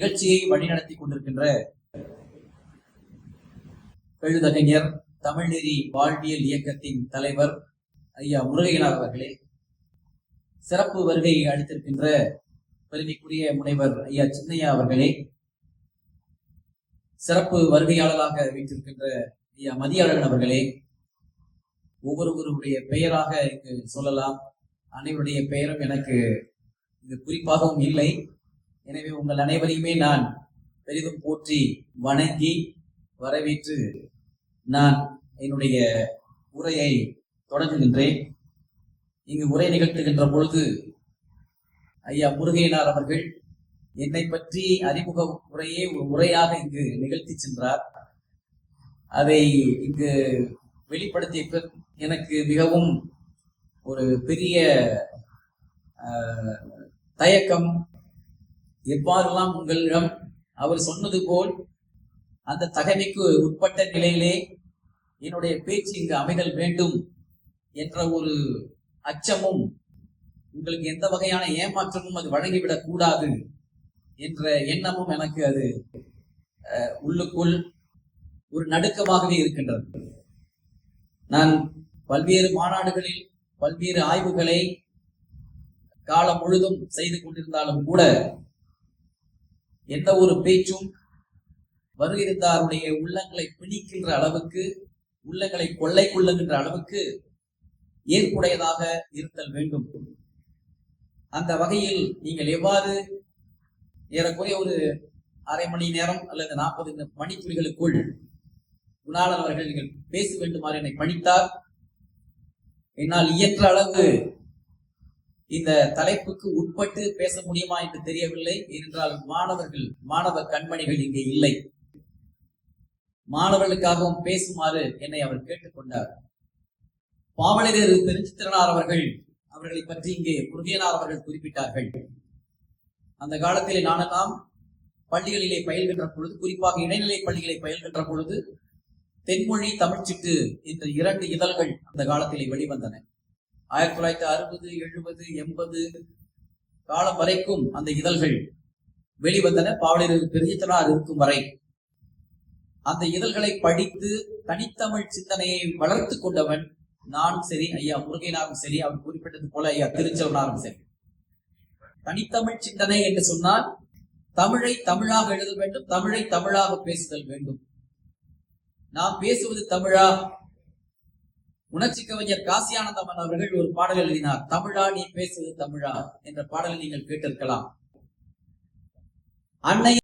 நிகழ்ச்சியை வழிநடத்தி கொண்டிருக்கின்ற எழுதறிஞர் தமிழ்நெறி வாழ்வியல் இயக்கத்தின் தலைவர் ஐயா முருகையனார் அவர்களே, சிறப்பு வருகையை அளித்திருக்கின்ற பெருமைக்குரிய முனைவர் ஐயா சின்னையா அவர்களே, சிறப்பு வருகையாளராக வைத்திருக்கின்ற ஐயா மதியழகன் அவர்களே, ஒவ்வொருவருடைய பெயராக இங்கு சொல்லலாம். அனைவருடைய பெயரும் எனக்கு இது குறிப்பாகவும் இல்லை. எனவே உங்கள் அனைவரையுமே நான் பெரிதும் போற்றி வணங்கி வரவேற்று நான் என்னுடைய உரையை தொடங்குகின்றேன். இங்கு உரை நிகழ்த்துகின்ற பொழுது ஐயா முருகையனார் அவர்கள் என்னை பற்றி அறிமுக உரையே ஒரு உரையாக இங்கு நிகழ்த்தி சென்றார். அதை இங்கு வெளிப்படுத்திய எனக்கு மிகவும் ஒரு பெரிய தயக்கம். எவ்வாறெல்லாம் உங்களிடம் அவர் சொன்னது போல் அந்த தகமைக்கு உட்பட்ட நிலையிலே என்னுடைய பேச்சு இங்கு அமைதல் வேண்டும் என்ற ஒரு அச்சமும், உங்களுக்கு எந்த வகையான ஏமாற்றமும் அது வழங்கிவிடக் கூடாது என்ற எண்ணமும் எனக்கு அது உள்ளுக்குள் ஒரு நடுக்கமாகவே இருக்கின்றது. நான் பல்வேறு மாநாடுகளில் பல்வேறு ஆய்வுகளை காலம் முழுதும் செய்து கொண்டிருந்தாலும் கூட எந்த ஒரு பேச்சும் வருகிறாருடைய உள்ளங்களை பிணிக்கின்ற அளவுக்கு, உள்ளங்களை கொள்ளை கொள்ளுகின்ற அளவுக்கு ஏற்புடையதாக இருத்தல் வேண்டும். அந்த வகையில் நீங்கள் எவ்வாறு ஏறக்குறைய ஒரு அரை மணி நேரம் அல்லது 40 மணித்துளிகளுக்குள் குணாளன் அவர்கள் நீங்கள் பேச வேண்டுமாறு என்னை பணித்தார். என்னால் இயன்ற அளவு இந்த தலைப்புக்கு உட்பட்டு பேச முடியுமா என்று தெரியவில்லை. ஏனென்றால் மாணவ கண்மணிகள் இங்கே இல்லை. மாணவர்களுக்காகவும் பேசுமாறு என்னை அவர் கேட்டுக்கொண்டார். பாவலரேறு பெருஞ்சித்திரனார் அவர்களை பற்றி இங்கே முருகையனார் அவர்கள் குறிப்பிட்டார்கள். அந்த காலத்திலே நானெல்லாம் பள்ளிகளிலே பயில்கின்ற பொழுது, குறிப்பாக இடைநிலை பள்ளிகளை பயில்கின்ற பொழுது, தென்மொழி தமிழ்ச்சிட்டு என்ற 2 இதழ்கள் அந்த காலத்திலே வெளிவந்தன. 1960, 70, 80 காலம் வரைக்கும் அந்த இதழ்கள் வெளிவந்தன. பாவலரேறு பெருஞ்சித்திரனார் இருக்கும் வரை அந்த இதழ்களை படித்து தனித்தமிழ் சிந்தனையை வளர்த்து கொண்டவன் நானும் சரி, ஐயா முருகையனாரும் சரி, அவர் குறிப்பிட்டது போல ஐயா திருச்செல்வனாரும் சரி. தனித்தமிழ் சிந்தனை என்று சொன்னால் தமிழை தமிழாக எழுத வேண்டும், தமிழை தமிழாக பேசுதல் வேண்டும். நாம் பேசுவது தமிழா? உணர்ச்சி கவிஞர் காசியானந்தமன் அவர்கள் ஒரு பாடல் எழுதினார், தமிழா நீ பேசுவது தமிழா என்ற பாடலை நீங்கள் கேட்டிருக்கலாம். அன்னை